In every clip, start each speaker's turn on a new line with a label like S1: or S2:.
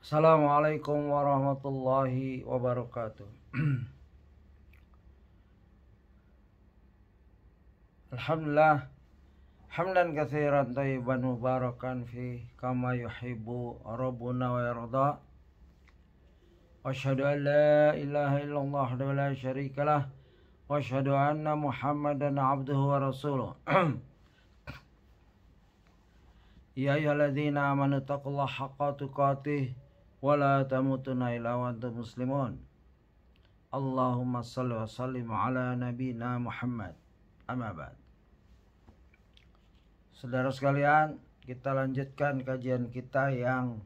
S1: Assalamualaikum warahmatullahi wabarakatuh. Alhamdulillah hamdan katsiran thayyiban mubarakan fi kama yuhibbu rabbuna wa yarda. Wa asyhadu an la ilaha illallah wa la syarikalah wa asyhadu anna Muhammadan abduhu wa rasuluh. Ya ayyuhalladzina amanu taqullaha haqqa tuqatih wa la tamutunna illa wa antum muslimun. Allahumma shalli wa sallim ala nabiyyina Muhammad. Amma ba'd. Saudara sekalian, kita lanjutkan kajian kita yang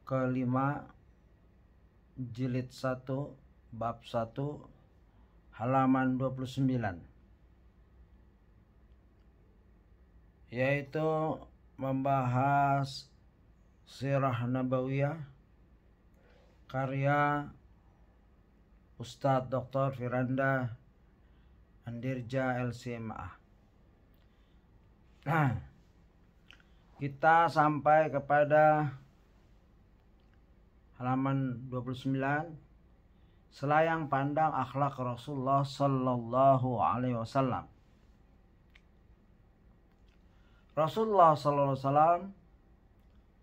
S1: kelima, jilid 1, bab 1, halaman 29, yaitu membahas Sirah Nabawiyah karya Ustadz Dr. Firanda Andirja LCMA. Nah, kita sampai kepada halaman 29, selayang pandang akhlak Rasulullah Sallallahu Alaihi Wasallam. Rasulullah Sallallahu Alaihi Wasallam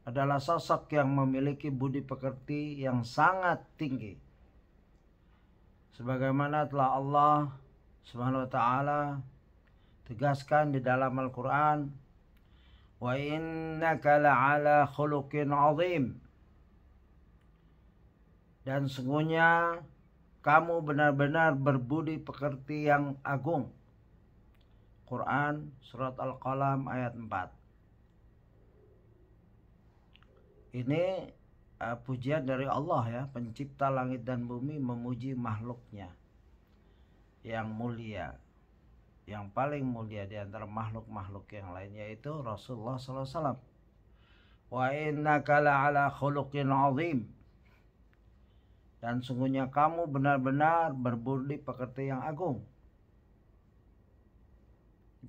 S1: adalah sosok yang memiliki budi pekerti yang sangat tinggi, sebagaimana telah Allah Subhanahu wa taala tegaskan di dalam Al-Quran, wa innaka la'ala khuluqin azim, dan sungguhnya kamu benar-benar berbudi pekerti yang agung. Quran surat Al-Qalam ayat 4. Ini pujian dari Allah ya, pencipta langit dan bumi, memuji makhluknya yang mulia, yang paling mulia di antara makhluk-makhluk yang lainnya, yaitu Rasulullah SAW. Wa innaka la'ala khuluqin azim, dan sungguhnya kamu benar-benar berbudi pekerti yang agung.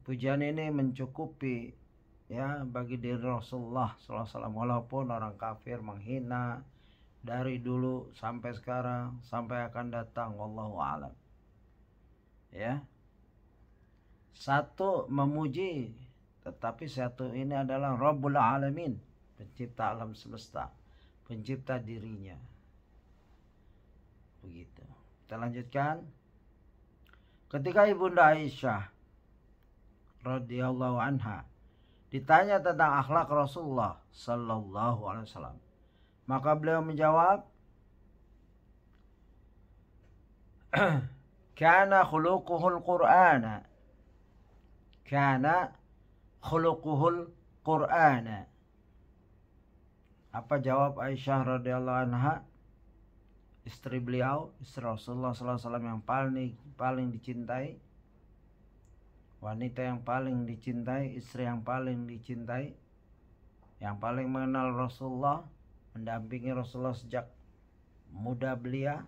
S1: Pujian ini mencukupi ya bagi diri Rasulullah SAW, walaupun orang kafir menghina dari dulu sampai sekarang sampai akan datang, wallahu a'lam. Ya, satu memuji, tetapi satu ini adalah Rabbul Alamin, pencipta alam semesta, pencipta dirinya. Begitu. Kita lanjutkan. Ketika Ibunda Aisyah radhiyallahu anha ditanya tentang akhlak Rasulullah Sallallahu Alaihi Wasallam, maka beliau menjawab, Kana khuluquhul Qur'ana. Kana khuluquhul Qur'ana. Apa jawab Aisyah radhiyallahu anha, istri beliau, istri Rasulullah SAW yang paling dicintai, wanita yang paling dicintai, istri yang paling dicintai, yang paling mengenal Rasulullah, mendampingi Rasulullah sejak muda belia.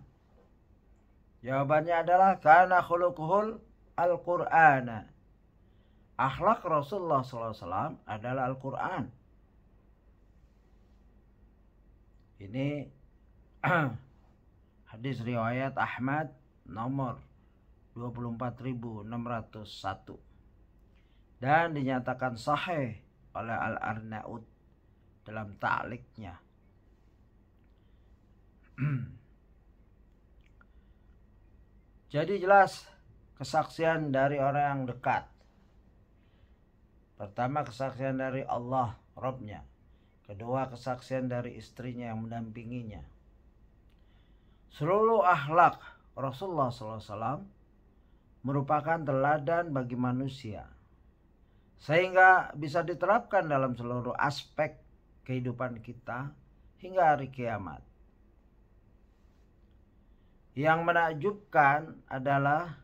S1: Jawabannya adalah kana khuluquhul al-Qur'ana. Akhlak Rasulullah SAW adalah Al-Quran. Ini hadis riwayat Ahmad nomor 24.601 dan dinyatakan sahih oleh Al-Arnaud dalam ta'liqnya. Jadi jelas kesaksian dari orang yang dekat. Pertama, kesaksian dari Allah Rabbnya. Kedua, kesaksian dari istrinya yang mendampinginya. Seluruh akhlak Rasulullah SAW merupakan teladan bagi manusia, sehingga bisa diterapkan dalam seluruh aspek kehidupan kita hingga hari kiamat. Yang menakjubkan adalah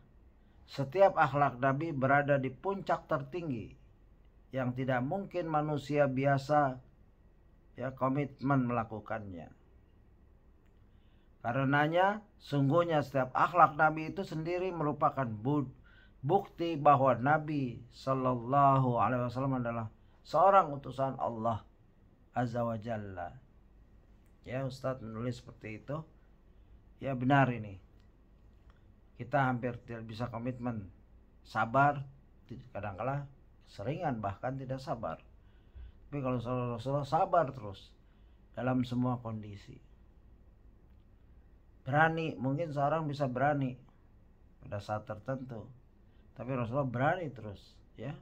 S1: setiap akhlak Nabi berada di puncak tertinggi yang tidak mungkin manusia biasa ya komitmen melakukannya. Karenanya sungguhnya setiap akhlak Nabi itu sendiri merupakan bukti bahwa Nabi Sallallahu Alaihi Wasallam adalah seorang utusan Allah Azza wa Jalla. Ya, Ustadz menulis seperti itu. Ya benar ini. Kita hampir tidak bisa komitmen. Sabar, kadang-kala seringan bahkan tidak sabar. Tapi kalau Rasulullah sabar terus dalam semua kondisi. Berani, mungkin seorang bisa berani pada saat tertentu. Tapi Rasulullah berani terus, ya.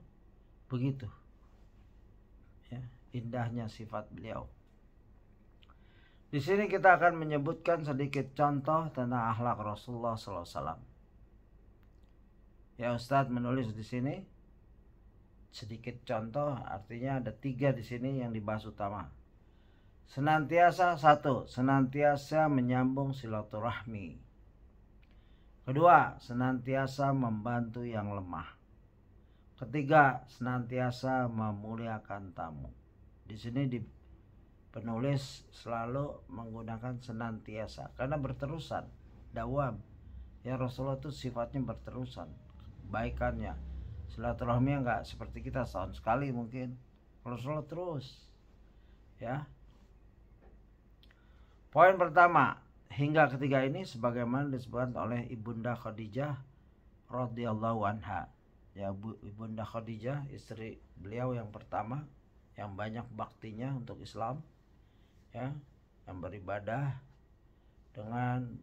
S1: Begitu. Ya, indahnya sifat beliau. Di sini kita akan menyebutkan sedikit contoh tentang akhlak Rasulullah SAW. Ya, Ustadz menulis di sini sedikit contoh, artinya ada 3 di sini yang dibahas utama. Senantiasa menyambung silaturahmi. Kedua, senantiasa membantu yang lemah. Ketiga, senantiasa memuliakan tamu. Di sini penulis selalu menggunakan senantiasa karena berterusan, dawam. Ya, Rasulullah itu sifatnya berterusan, kebaikannya. Silaturahmi enggak seperti kita setahun sekali mungkin. Rasulullah terus. Ya. Poin pertama hingga ketiga ini sebagaimana disebutkan oleh Ibunda Khadijah radhiyallahu anha. Ya, Ibunda Khadijah, istri beliau yang pertama, yang banyak baktinya untuk Islam, ya, yang beribadah dengan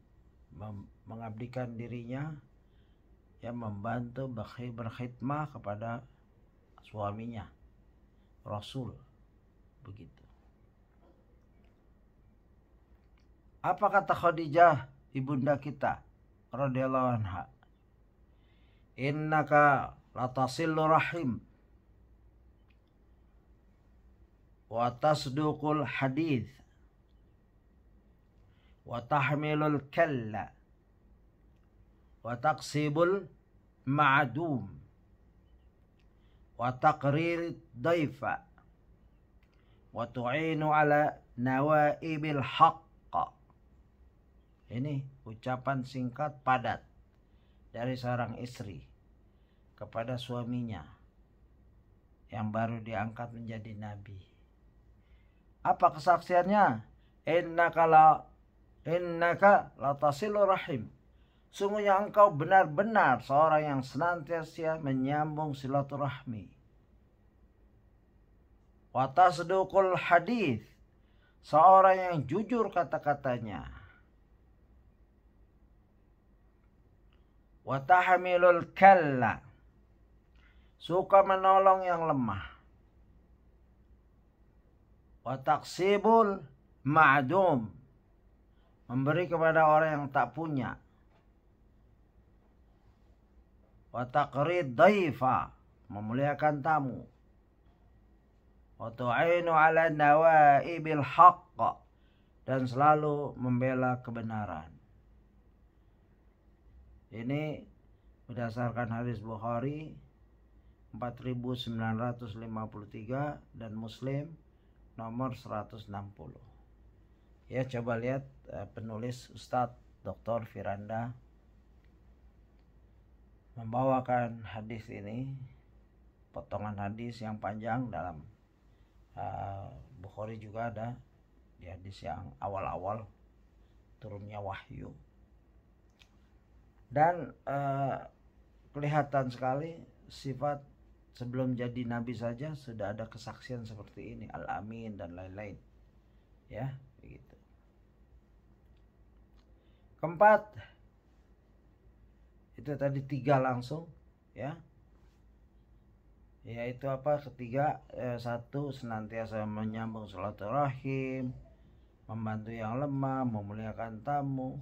S1: mengabdikan dirinya, ya, membantu berkhidmah kepada suaminya Rasul, begitu. Apa kata Khadijah ibunda kita radhiyallahu anha? Innaka latasillu rahim wa tasduqul hadith wa tahmilul kalla wa taqsibul ma'dum wa taqrir daifa wa tu'inu ala nawaibil haqq. Ini ucapan singkat padat dari seorang istri kepada suaminya yang baru diangkat menjadi nabi. Apa kesaksiannya? Innaka latasilu rahim. Sungguhnya engkau benar-benar seorang yang senantiasa menyambung silaturahmi. Wa tasduqul hadith. Seorang yang jujur kata-katanya. Wa tahmilul kalla. Suka menolong yang lemah. Wa taqsibul ma'dum. Memberi kepada orang yang tak punya. Wa taqrid daifa. Memuliakan tamu. Wa tu'inu ala nawaibil haqq. Dan selalu membela kebenaran. Ini berdasarkan hadis Bukhari 4953 dan Muslim nomor 160. Ya, coba lihat penulis Ustadz Dr. Firanda membawakan hadis ini, potongan hadis yang panjang dalam Bukhari juga ada di hadis yang awal-awal turunnya wahyu. Dan kelihatan sekali sifat sebelum jadi nabi saja sudah ada kesaksian seperti ini, al-amin dan lain-lain. Ya, begitu. Keempat, itu tadi 3 langsung, ya. Yaitu apa? Ketiga, 1, senantiasa menyambung silaturahim, membantu yang lemah, memuliakan tamu.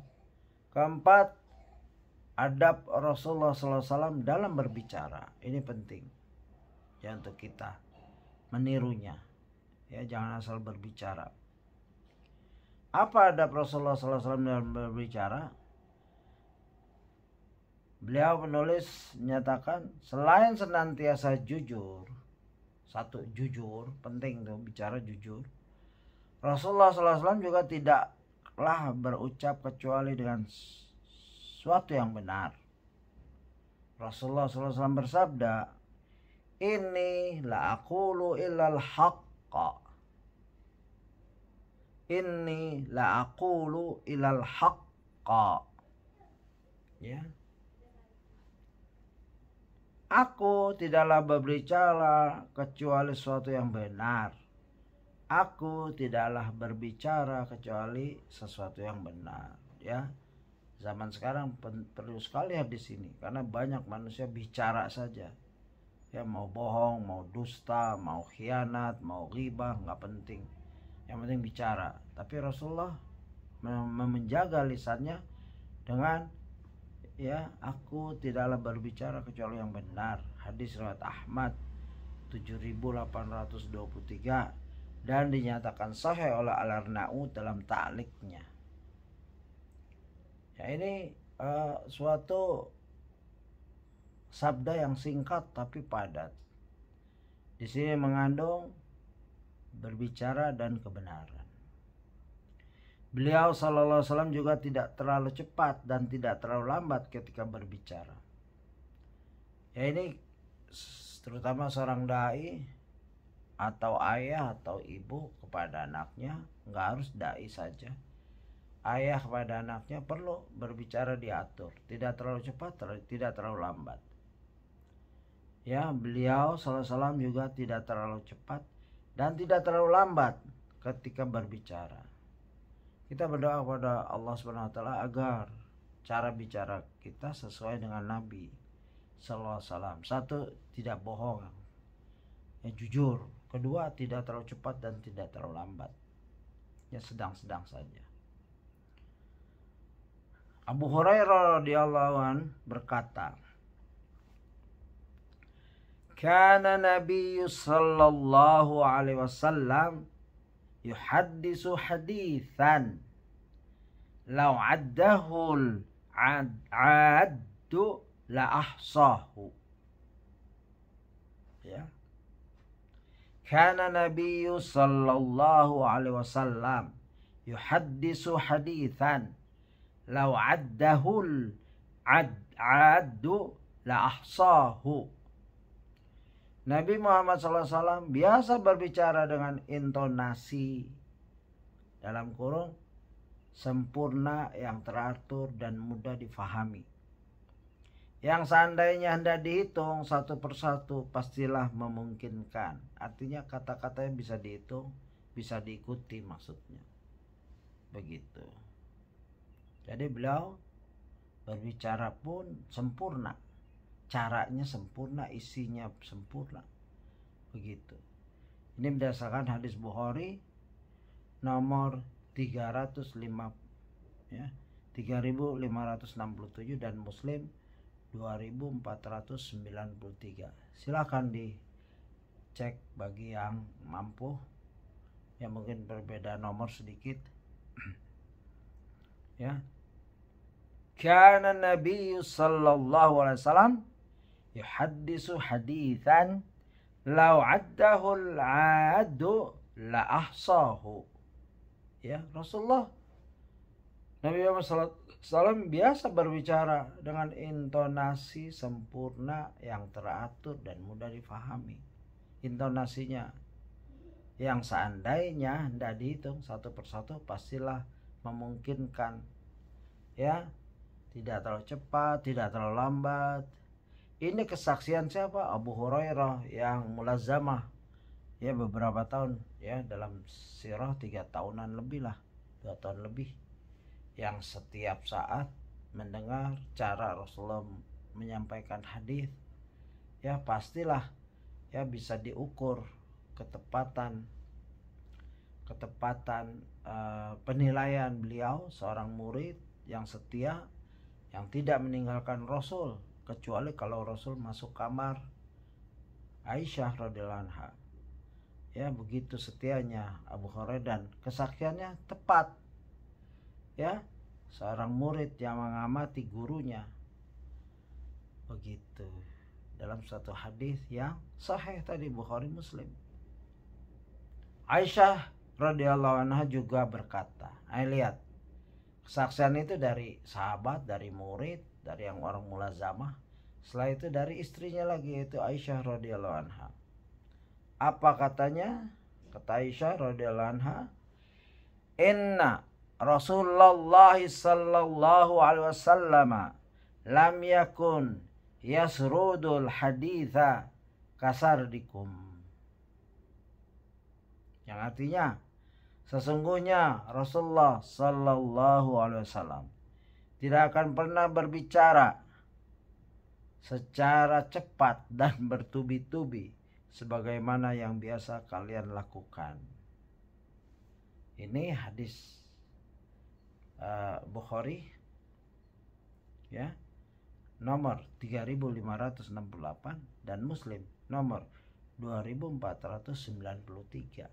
S1: Keempat, adab Rasulullah SAW dalam berbicara. Ini penting ya untuk kita menirunya. Ya, jangan asal berbicara. Apa adab Rasulullah SAW dalam berbicara? Beliau menulis menyatakan selain senantiasa jujur, satu jujur, penting tuh bicara jujur. Rasulullah SAW juga tidaklah berucap kecuali dengan suatu yang benar. Rasulullah SAW bersabda, "Inni la aqulu illal haqqa." inni la aqulu ilal haqqa. Ya. Aku tidaklah berbicara kecuali sesuatu yang benar. Aku tidaklah berbicara kecuali sesuatu yang benar. Ya. Zaman sekarang perlu sekali hadis ini karena banyak manusia bicara saja. Ya, mau bohong, mau dusta, mau khianat, mau ghibah, nggak penting. Yang penting bicara. Tapi Rasulullah menjaga lisannya dengan ya, aku tidaklah berbicara kecuali yang benar. Hadis riwayat Ahmad 7823 dan dinyatakan sahih oleh Al-Arnaud dalam ta'liqnya. Ya, ini suatu sabda yang singkat tapi padat. Di sini mengandung berbicara dan kebenaran. Beliau sallallahu alaihi wasallam juga tidak terlalu cepat dan tidak terlalu lambat ketika berbicara. Ya, ini terutama seorang dai atau ayah atau ibu kepada anaknya, nggak harus dai saja. Ayah kepada anaknya perlu berbicara diatur, tidak terlalu cepat, tidak terlalu lambat. Ya, beliau sallallahu alaihi wasallam juga tidak terlalu cepat dan tidak terlalu lambat ketika berbicara. Kita berdoa kepada Allah Subhanahu wa taala agar cara bicara kita sesuai dengan Nabi sallallahu alaihi wasallam. Satu, tidak bohong. Ya, jujur. Kedua, tidak terlalu cepat dan tidak terlalu lambat. Ya, sedang-sedang saja. Abu Hurairah radhiyallahu anhu berkata, Kana Nabi sallallahu alaihi wasallam yuhaddisu hadithan law addahul addu la ahsahu. Ya. Kana Nabi sallallahu alaihi wasallam yuhaddisu hadithan law addahul addu la ahsahu. Nabi Muhammad SAW biasa berbicara dengan intonasi dalam kurung sempurna, yang teratur dan mudah difahami. Yang seandainya hendak dihitung satu persatu pastilah memungkinkan. Artinya kata-katanya bisa dihitung, bisa diikuti maksudnya. Begitu. Jadi beliau berbicara pun sempurna. Caranya sempurna, isinya sempurna. Begitu. Ini berdasarkan hadis Bukhari nomor 305 ya, 3567 dan Muslim 2493. Silakan dicek bagi yang mampu. Ya, mungkin berbeda nomor sedikit. Ya. Kana Nabi sallallahu alaihi wasallam yuhaddisu hadithan law addahu al-addu la ahsahu. Ya, Rasulullah Nabi Muhammad SAW biasa berbicara dengan intonasi sempurna, yang teratur dan mudah difahami. Intonasinya yang seandainya hendak dihitung satu persatu pastilah memungkinkan. Ya, tidak terlalu cepat, tidak terlalu lambat. Ini kesaksian siapa? Abu Hurairah yang mulazamah ya beberapa tahun ya, dalam sirah 3 tahunan lebih lah, 2 tahun lebih, yang setiap saat mendengar cara Rasulullah menyampaikan hadis. Ya, pastilah ya bisa diukur ketepatan penilaian beliau seorang murid yang setia, yang tidak meninggalkan Rasul kecuali kalau Rasul masuk kamar Aisyah radhiyallahu anha. Ya, begitu setianya Abu Hurairah dan kesaksiannya tepat. Ya, seorang murid yang mengamati gurunya. Begitu. Dalam satu hadis yang sahih tadi Bukhari Muslim. Aisyah radhiyallahu anha juga berkata, lihat, kesaksian itu dari sahabat, dari murid, dari yang orang mulazamah. Setelah itu dari istrinya lagi, yaitu Aisyah radhiyallahu anha. Apa katanya? Kata Aisyah radhiyallahu anha, Inna Rasulullah sallallahu alaihi wasallam lam yakun yasrudul haditha kasardikum. Yang artinya, sesungguhnya Rasulullah sallallahu alaihi wasallam tidak akan pernah berbicara secara cepat dan bertubi-tubi sebagaimana yang biasa kalian lakukan. Ini hadis Bukhari ya, nomor 3568 dan Muslim nomor 2493.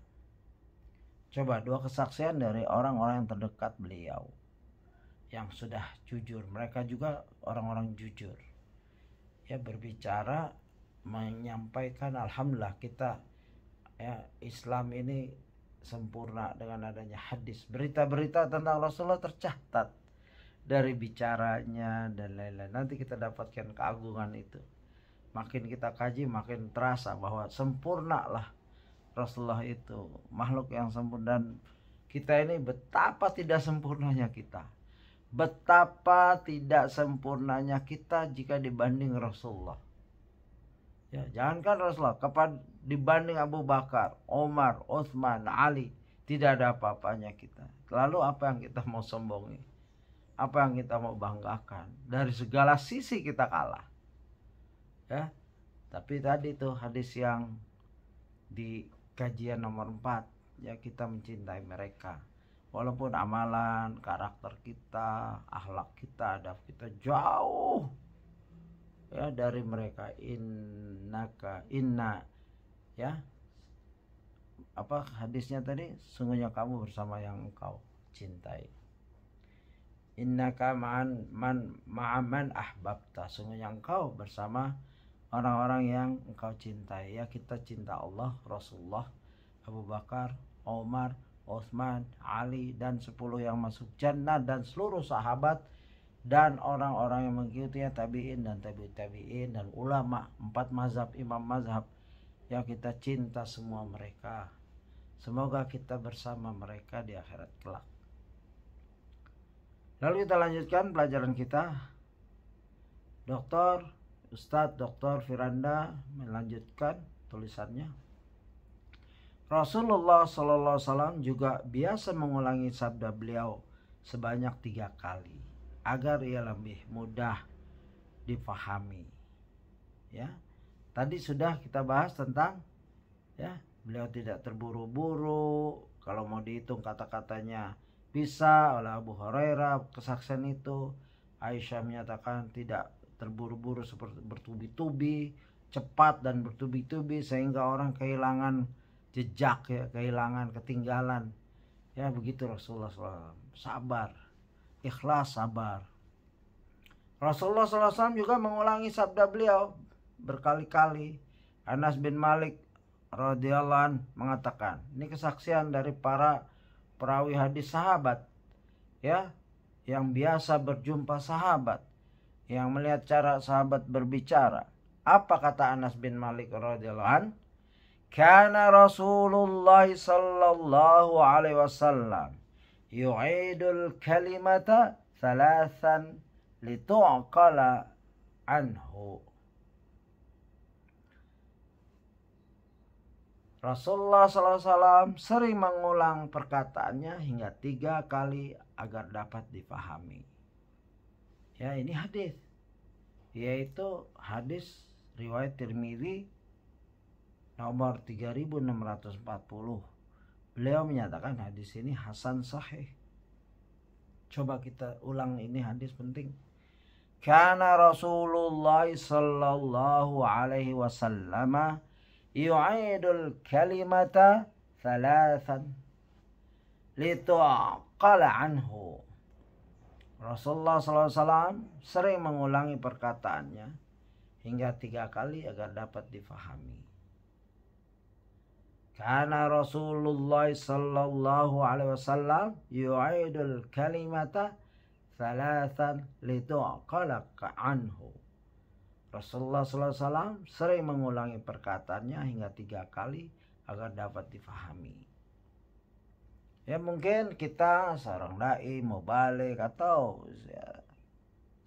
S1: Coba dua kesaksian dari orang-orang yang terdekat beliau yang sudah jujur. Mereka juga orang-orang jujur ya, berbicara menyampaikan alhamdulillah kita ya, Islam ini sempurna dengan adanya hadis. Berita-berita tentang Rasulullah tercatat dari bicaranya dan lain-lain. Nanti kita dapatkan keagungan itu. Makin kita kaji makin terasa bahwa sempurna lah Rasulullah itu, makhluk yang sempurna. Dan kita ini betapa tidak sempurnanya kita. Betapa tidak sempurnanya kita jika dibanding Rasulullah. Ya, jangankan Rasulullah, dibanding Abu Bakar, Omar, Utsman, Ali, tidak ada apa-apanya kita. Lalu apa yang kita mau sombongi? Apa yang kita mau banggakan? Dari segala sisi kita kalah. Ya. Tapi tadi tuh hadis yang di kajian nomor 4, ya, kita mencintai mereka. Walaupun amalan, karakter kita, akhlak kita, adab kita jauh ya dari mereka. Inna ya, apa hadisnya tadi, sungguhnya kamu bersama yang engkau cintai. Innaka ma'aman ahbabta, sungguhnya engkau bersama orang-orang yang engkau cintai. Ya, kita cinta Allah, Rasulullah, Abu Bakar, Omar, Utsman, Ali, dan 10 yang masuk jannah, dan seluruh sahabat dan orang-orang yang mengikutinya, tabi'in dan tabi'in dan ulama 4 mazhab, imam mazhab. Ya, kita cinta semua mereka. Semoga kita bersama mereka di akhirat kelak. Lalu kita lanjutkan pelajaran kita. Ustadz Dr. Firanda melanjutkan tulisannya. Rasulullah SAW juga biasa mengulangi sabda beliau sebanyak 3 kali agar ia lebih mudah difahami. Ya, tadi sudah kita bahas tentang ya, beliau tidak terburu-buru. Kalau mau dihitung kata-katanya bisa oleh Abu Hurairah, kesaksian itu. Aisyah menyatakan tidak terburu-buru seperti bertubi-tubi, cepat dan bertubi-tubi sehingga orang kehilangan jejak ya, kehilangan, ketinggalan. Ya, begitu Rasulullah SAW. Sabar, ikhlas, sabar. Rasulullah SAW juga mengulangi sabda beliau berkali-kali. Anas bin Malik radhiyallahu anhu mengatakan, ini kesaksian dari para perawi hadis sahabat ya, yang biasa berjumpa sahabat, yang melihat cara sahabat berbicara. Apa kata Anas bin Malik radhiyallahu anhu? Kana Rasulullah sallallahu alaihi wasallam yu'idul kalimata thalathan litu'qala anhu. Rasulullah SAW sering mengulang perkataannya hingga 3 kali agar dapat dipahami. Ya, ini hadis, yaitu hadis riwayat Tirmidzi nomor 3640. Beliau menyatakan hadis ini hasan sahih. Coba kita ulang, ini hadis penting. Kana Rasulullah sallallahu alaihi wasallam yu'idul kalimata thalathan litu'qala anhu. Rasulullah SAW sering mengulangi perkataannya hingga 3 kali agar dapat difahami. Karena Rasulullah sallallahu alaihi wasallam yu'idul kalimata thalathan litu'qala anhu. Rasulullah SAW sering mengulangi perkataannya hingga 3 kali agar dapat difahami. Ya mungkin kita seorang dai mau balik atau ya,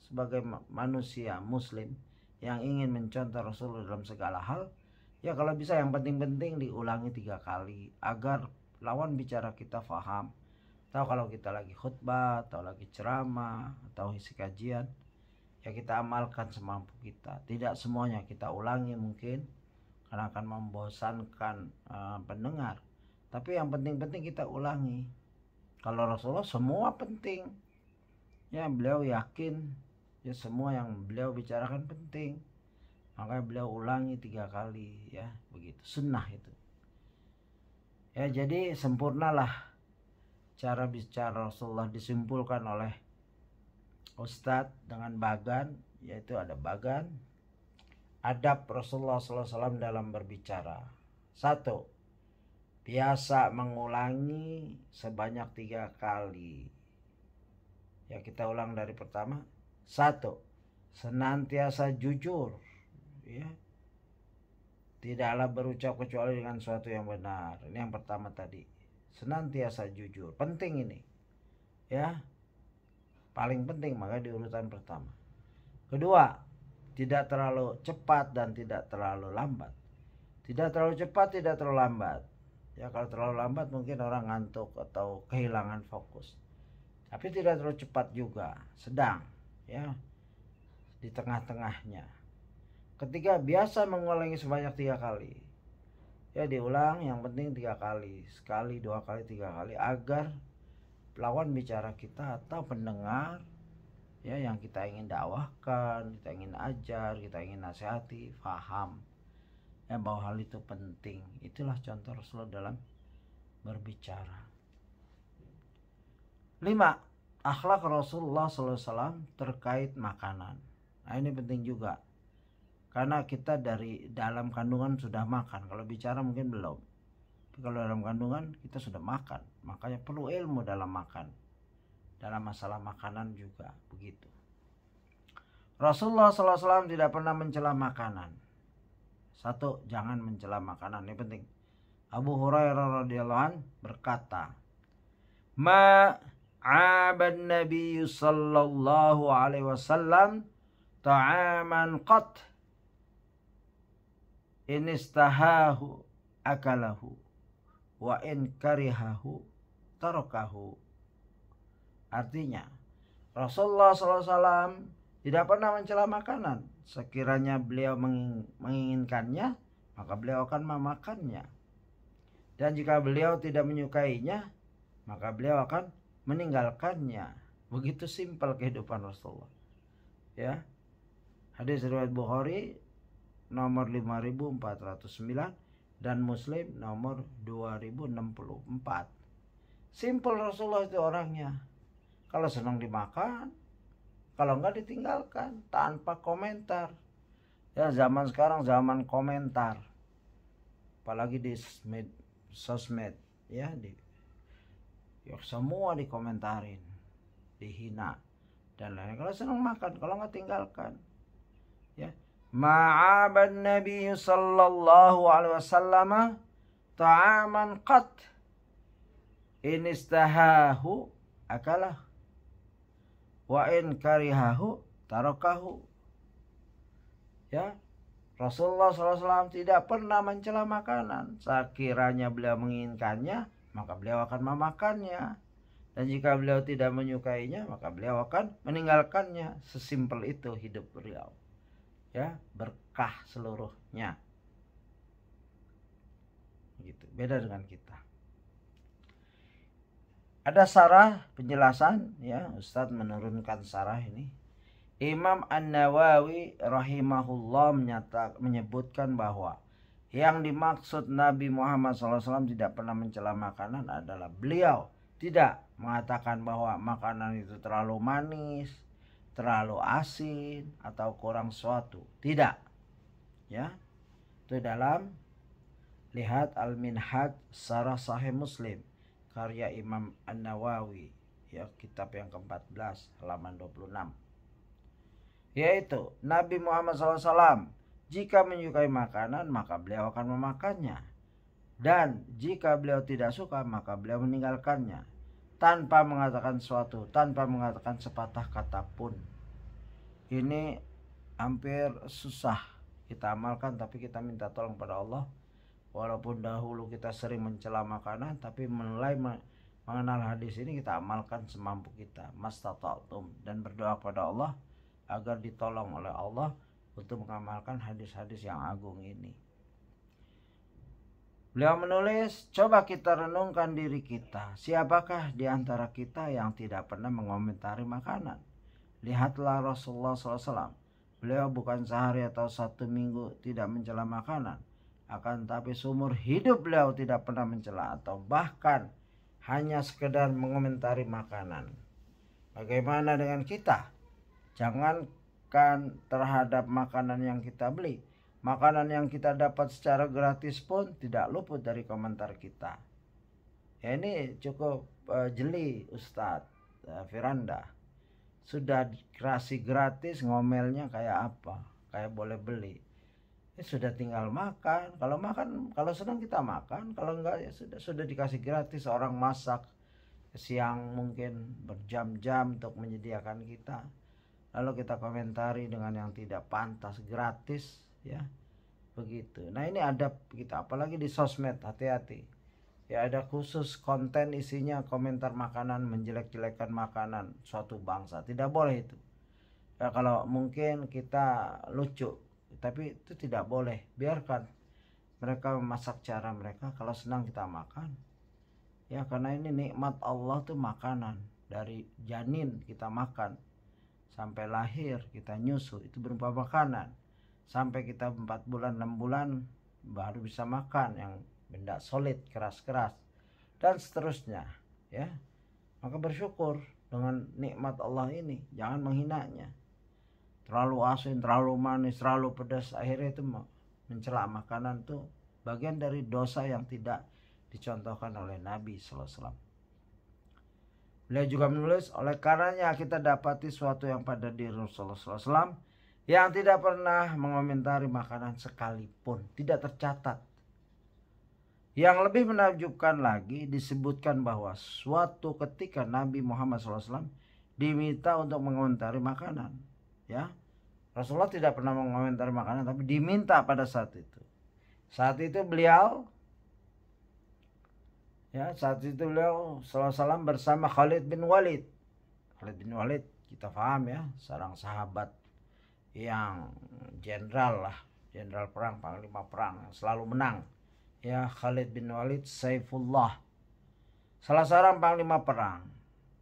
S1: sebagai manusia muslim yang ingin mencontoh Rasulullah dalam segala hal, ya kalau bisa yang penting-penting diulangi 3 kali agar lawan bicara kita faham. Atau kalau kita lagi khutbah atau lagi ceramah atau isi kajian, ya kita amalkan semampu kita. Tidak semuanya kita ulangi mungkin karena akan membosankan pendengar. Tapi yang penting-penting kita ulangi. Kalau Rasulullah semua penting. Ya beliau yakin ya semua yang beliau bicarakan penting. Makanya beliau ulangi 3 kali ya, begitu. Sunnah itu. Ya jadi sempurnalah cara bicara Rasulullah disimpulkan oleh Ustadz dengan bagan, yaitu ada bagan adab Rasulullah SAW dalam berbicara. 1. Biasa mengulangi sebanyak 3 kali. Ya kita ulang dari pertama. 1. Senantiasa jujur. Ya. Tidaklah berucap kecuali dengan suatu yang benar. Ini yang pertama tadi. Senantiasa jujur. Penting ini. Ya. Paling penting maka di urutan pertama. Kedua, tidak terlalu cepat dan tidak terlalu lambat. Tidak terlalu cepat, tidak terlalu lambat. Ya kalau terlalu lambat mungkin orang ngantuk atau kehilangan fokus. Tapi tidak terlalu cepat juga, sedang ya. Di tengah-tengahnya. Ketiga, biasa mengulangi sebanyak 3 kali. Ya diulang yang penting 3 kali. Sekali, 2 kali, 3 kali agar lawan bicara kita atau pendengar ya yang kita ingin dakwahkan, kita ingin ajar, kita ingin nasihati, faham ya bahwa hal itu penting. Itulah contoh Rasulullah dalam berbicara. 5. Akhlak Rasulullah SAW terkait makanan. Nah ini penting juga. Karena kita dari dalam kandungan sudah makan. Kalau bicara mungkin belum. Tapi kalau dalam kandungan kita sudah makan. Makanya perlu ilmu dalam makan. Dalam masalah makanan juga begitu. Rasulullah SAW tidak pernah mencela makanan. 1. Jangan mencela makanan. Ini penting. Abu Hurairah radhiyallahu anhu berkata, Ma'aban Nabi sallallahu alaihi wasallam ta'aman qat in istahahu akalahu wa in karihahu tarakahu. Artinya Rasulullah SAW tidak pernah mencela makanan. Sekiranya beliau menginginkannya, maka beliau akan memakannya. Dan jika beliau tidak menyukainya, maka beliau akan meninggalkannya. Begitu simpel kehidupan Rasulullah. Ya. Hadis riwayat Bukhari nomor 5409 dan Muslim nomor 2064. Simpel Rasulullah itu orangnya. Kalau senang dimakan, kalau enggak ditinggalkan tanpa komentar. Ya zaman sekarang zaman komentar. Apalagi di sosmed ya semua dikomentarin, dihina dan lain-lain. Kalau senang makan, kalau enggak tinggalkan. Ya. Ma'aban Nabi sallallahu alaihi wasallam ta'aman qat in istahahu akalah wa in karihahu tarakahu. Ya, Rasulullah SAW tidak pernah mencela makanan. Sekiranya beliau menginginkannya, maka beliau akan memakannya. Dan jika beliau tidak menyukainya, maka beliau akan meninggalkannya. Sesimpel itu hidup beliau. Ya, berkah seluruhnya. Gitu. Beda dengan kita. Ada sarah penjelasan ya, Ustadz menurunkan sarah ini. Imam An-Nawawi rahimahullah menyebutkan bahwa yang dimaksud Nabi Muhammad SAW tidak pernah mencela makanan adalah beliau tidak mengatakan bahwa makanan itu terlalu manis, terlalu asin atau kurang suatu. Tidak. Ya. Itu dalam lihat Al-Minhaj Sarah Sahih Muslim karya Imam An-Nawawi ya, kitab yang ke-14 halaman 26. Yaitu Nabi Muhammad SAW jika menyukai makanan maka beliau akan memakannya. Dan jika beliau tidak suka, maka beliau meninggalkannya tanpa mengatakan sesuatu, tanpa mengatakan sepatah kata pun. Ini hampir susah kita amalkan, tapi kita minta tolong pada Allah. Walaupun dahulu kita sering mencela makanan, tapi mulai mengenal hadis ini kita amalkan semampu kita, mastata'tum, dan berdoa pada Allah agar ditolong oleh Allah untuk mengamalkan hadis-hadis yang agung ini. Beliau menulis, coba kita renungkan diri kita. Siapakah di antara kita yang tidak pernah mengomentari makanan? Lihatlah Rasulullah SAW. Beliau bukan sehari atau 1 minggu tidak mencela makanan. Akan tapi seumur hidup beliau tidak pernah mencela atau bahkan hanya sekedar mengomentari makanan. Bagaimana dengan kita? Jangankan terhadap makanan yang kita beli, makanan yang kita dapat secara gratis pun tidak luput dari komentar kita. Ya, ini cukup jeli Ustadz Firanda. Sudah kasih gratis, ngomelnya kayak apa? Kayak boleh beli. Sudah tinggal makan. Kalau makan, kalau senang kita makan. Kalau enggak ya sudah dikasih gratis. Orang masak siang mungkin berjam-jam untuk menyediakan kita. Lalu kita komentari dengan yang tidak pantas, gratis, ya begitu. Nah, ini adab kita, apalagi di sosmed, hati-hati ya. Ada khusus konten isinya komentar makanan, menjelek-jelekan makanan suatu bangsa, tidak boleh itu ya. Kalau mungkin kita lucu, tapi itu tidak boleh. Biarkan mereka memasak cara mereka. Kalau senang kita makan ya, karena ini nikmat Allah tuh makanan. Dari janin kita makan sampai lahir kita nyusu, itu berupa makanan. Sampai kita 4 bulan 6 bulan baru bisa makan yang benda solid, keras-keras, dan seterusnya ya. Maka bersyukur dengan nikmat Allah ini, jangan menghinanya. Terlalu asin, terlalu manis, terlalu pedas, akhirnya itu mencela makanan tuh bagian dari dosa yang tidak dicontohkan oleh Nabi SAW. Beliau juga menulis, oleh karenanya kita dapati suatu yang pada diri Rasulullah SAW yang tidak pernah mengomentari makanan sekalipun, tidak tercatat. Yang lebih menakjubkan lagi, disebutkan bahwa suatu ketika Nabi Muhammad SAW diminta untuk mengomentari makanan. Ya, Rasulullah tidak pernah mengomentari makanan, tapi diminta pada saat itu. Saat itu beliau SAW bersama Khalid bin Walid. Khalid bin Walid kita paham ya, seorang sahabat yang jenderal lah, jenderal perang, panglima perang, selalu menang. Ya, Khalid bin Walid Saifullah, salah seorang panglima perang.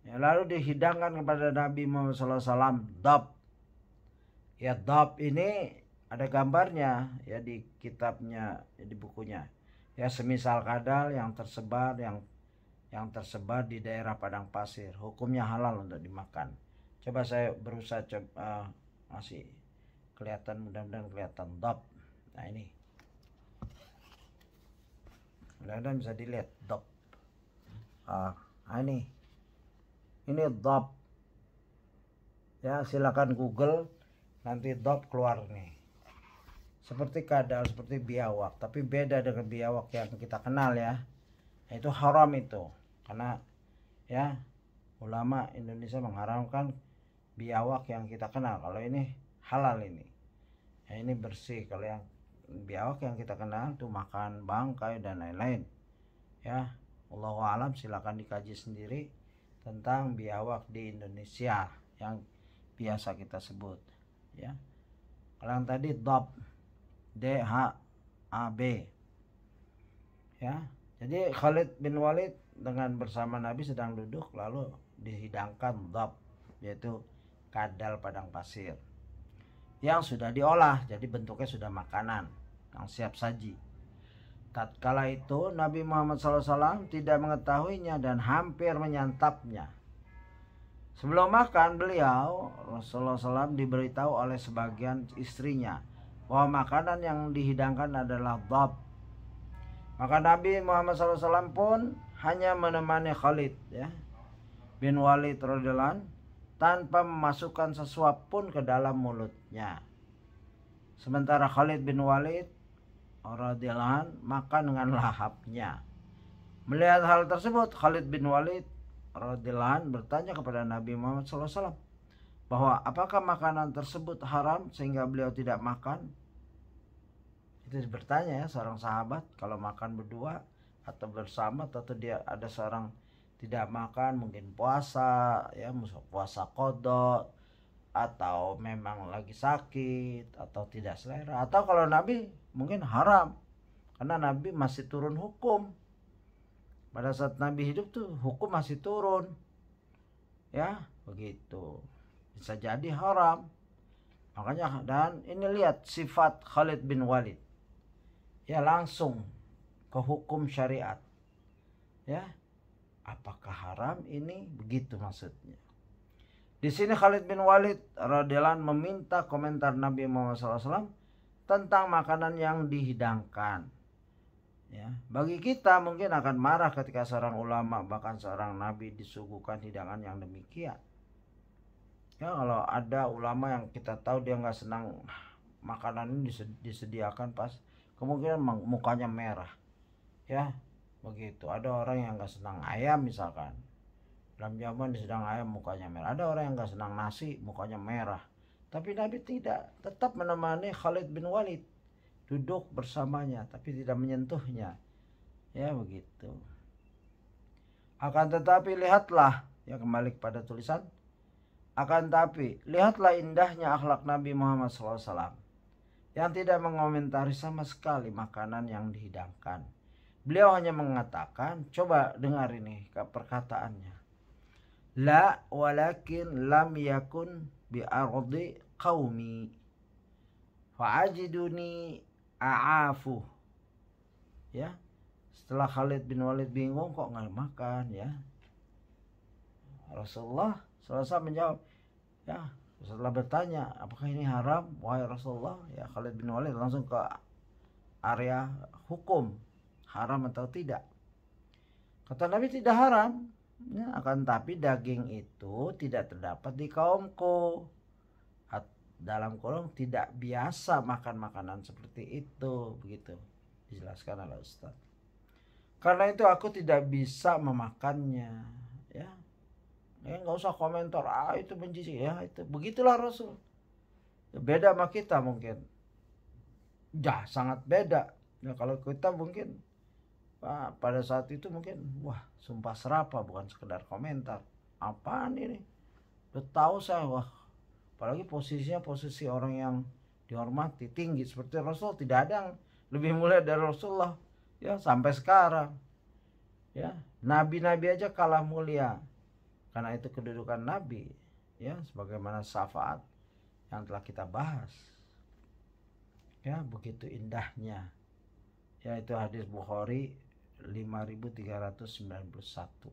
S1: Ya, lalu dihidangkan kepada Nabi Muhammad SAW dab. Ya, dab ini ada gambarnya ya di kitabnya, ya, di bukunya. Ya, semisal kadal yang tersebar di daerah padang pasir, hukumnya halal untuk dimakan. Coba saya berusaha masih kelihatan, mudah-mudahan kelihatan dab. Nah, ini mudah-mudahan bisa dilihat dab. Ini dab. Ya, silakan Google, nanti dab keluar nih. Seperti kadal, seperti biawak, tapi beda dengan biawak yang kita kenal ya. Itu haram itu, karena ya ulama Indonesia mengharamkan biawak yang kita kenal. Kalau ini halal ini. Ya, ini bersih. Kalau yang biawak yang kita kenal itu makan bangkai dan lain-lain. Ya, Allahu a'lam, silakan dikaji sendiri tentang biawak di Indonesia yang biasa kita sebut. Ya, kalau yang tadi dab, DHAB. Ya, jadi Khalid bin Walid dengan bersama Nabi sedang duduk, lalu dihidangkan dab, yaitu kadal padang pasir yang sudah diolah, jadi bentuknya sudah makanan yang siap saji. Tatkala itu Nabi Muhammad SAW tidak mengetahuinya dan hampir menyantapnya. Sebelum makan, beliau Rasulullah SAW diberitahu oleh sebagian istrinya bahwa makanan yang dihidangkan adalah dab. Maka Nabi Muhammad SAW pun hanya menemani Khalid ya, bin Walid radhiyallahu anhu tanpa memasukkan sesuap pun ke dalam mulutnya. Sementara Khalid bin Walid radhiyallahu anhu makan dengan lahapnya. Melihat hal tersebut, Khalid bin Walid radhiyallahu anhu bertanya kepada Nabi Muhammad SAW bahwa apakah makanan tersebut haram sehingga beliau tidak makan. Itu bertanya ya seorang sahabat, kalau makan berdua atau bersama, atau dia ada seorang tidak makan, mungkin puasa ya, puasa qada, atau memang lagi sakit, atau tidak selera, atau kalau Nabi mungkin haram karena Nabi masih turun hukum. Pada saat Nabi hidup tuh hukum masih turun ya, begitu, bisa jadi haram. Makanya, dan ini lihat sifat Khalid bin Walid ya, langsung ke hukum syariat ya, apakah haram ini, begitu maksudnya. Di sini Khalid bin Walid radhiyallahu anhu meminta komentar Nabi Muhammad SAW tentang makanan yang dihidangkan ya. Bagi kita mungkin akan marah ketika seorang ulama, bahkan seorang nabi disuguhkan hidangan yang demikian ya. Kalau ada ulama yang kita tahu dia nggak senang makanan ini disediakan, pas kemungkinan mukanya merah ya, begitu. Ada orang yang nggak senang ayam misalkan, dalam jamuan disedang ayam mukanya merah. Ada orang yang nggak senang nasi mukanya merah. Tapi Nabi tidak, tetap menemani Khalid bin Walid, duduk bersamanya tapi tidak menyentuhnya ya, begitu. Akan tetapi lihatlah ya, kembali kepada tulisan, akan tetapi lihatlah indahnya akhlak Nabi Muhammad SAW yang tidak mengomentari sama sekali makanan yang dihidangkan. Beliau hanya mengatakan, coba dengar ini perkataannya, la walakin lam yakun bi ardi qaumi fa'ajiduni a'afu ya. Setelah Khalid bin Walid bingung kok nggak makan ya, Rasulullah SAW menjawab ya, setelah bertanya apakah ini haram wahai Rasulullah ya, Khalid bin Walid langsung ke area hukum, haram atau tidak. Kata Nabi tidak haram ya, akan tapi daging itu tidak terdapat di kaumku, dalam kurung tidak biasa makan makanan seperti itu, begitu dijelaskan oleh Ustaz. Karena itu aku tidak bisa memakannya ya. Nggak usah komentar, itu benci ya, itu begitulah Rasul. Beda sama kita mungkin, ya sangat beda ya. Kalau kita mungkin pada saat itu mungkin wah sumpah serapa, bukan sekedar komentar, apaan ini, udah tahu saya, wah apalagi posisinya posisi orang yang dihormati tinggi seperti Rasul, tidak ada yang lebih mulia dari Rasulullah ya sampai sekarang ya. Nabi-nabi aja kalah mulia karena itu kedudukan Nabi ya, sebagaimana syafaat yang telah kita bahas ya, begitu indahnya ya. Itu hadis Bukhari 5391.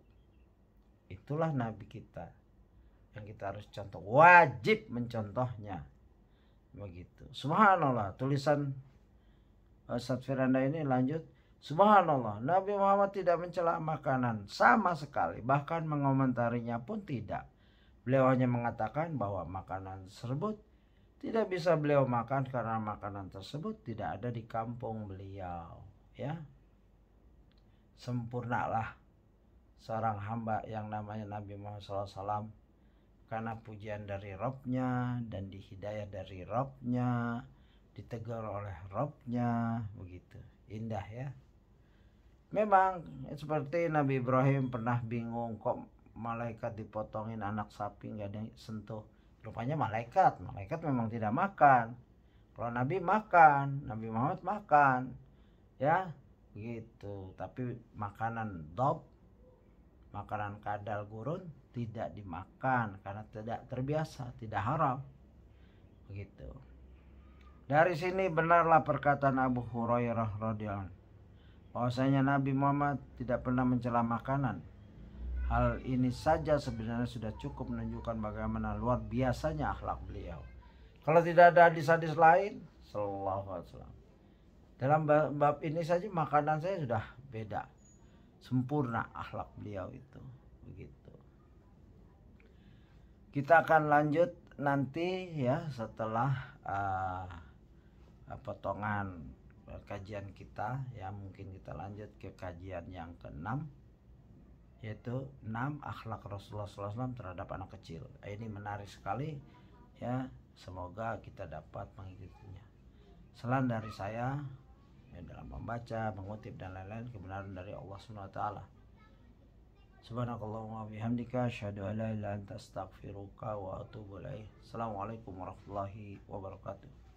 S1: Itulah Nabi kita yang kita harus contoh, wajib mencontohnya, begitu. Subhanallah, tulisan Ustaz Firanda ini lanjut, subhanallah, Nabi Muhammad tidak mencela makanan sama sekali, bahkan mengomentarinya pun tidak. Beliau hanya mengatakan bahwa makanan tersebut tidak bisa beliau makan karena makanan tersebut tidak ada di kampung beliau ya. Sempurnalah seorang hamba yang namanya Nabi Muhammad SAW karena pujian dari Robnya dan dihidayah dari Robnya, ditegur oleh Robnya, begitu indah ya. Memang seperti Nabi Ibrahim pernah bingung kok malaikat dipotongin anak sapi nggak ada yang sentuh. Rupanya malaikat memang tidak makan. Kalau Nabi makan, Nabi Muhammad makan ya, begitu. Tapi makanan dob, makanan kadal gurun tidak dimakan karena tidak terbiasa, tidak haram, begitu. Dari sini benarlah perkataan Abu Hurairah radhiyallahu anhu bahwasanya Nabi Muhammad tidak pernah mencela makanan. Hal ini saja sebenarnya sudah cukup menunjukkan bagaimana luar biasanya akhlak beliau. Kalau tidak ada hadis-hadis lain, sallallahu alaihi wasallam, dalam bab ini saja makanan saya sudah beda, sempurna akhlak beliau itu, begitu. Kita akan lanjut nanti ya setelah potongan kajian kita ya. Mungkin kita lanjut ke kajian yang ke-6, yaitu 6 akhlak Rasulullah SAW terhadap anak kecil. Ini menarik sekali ya, semoga kita dapat mengikutinya. Selain dari saya ya, dalam membaca, mengutip dan lain-lain, kebenaran dari Allah SWT. Subhanakallahumma bihamdika asyhadu an la ilaha illa anta astaghfiruka wa atubu ilaik. Assalamualaikum warahmatullahi wabarakatuh.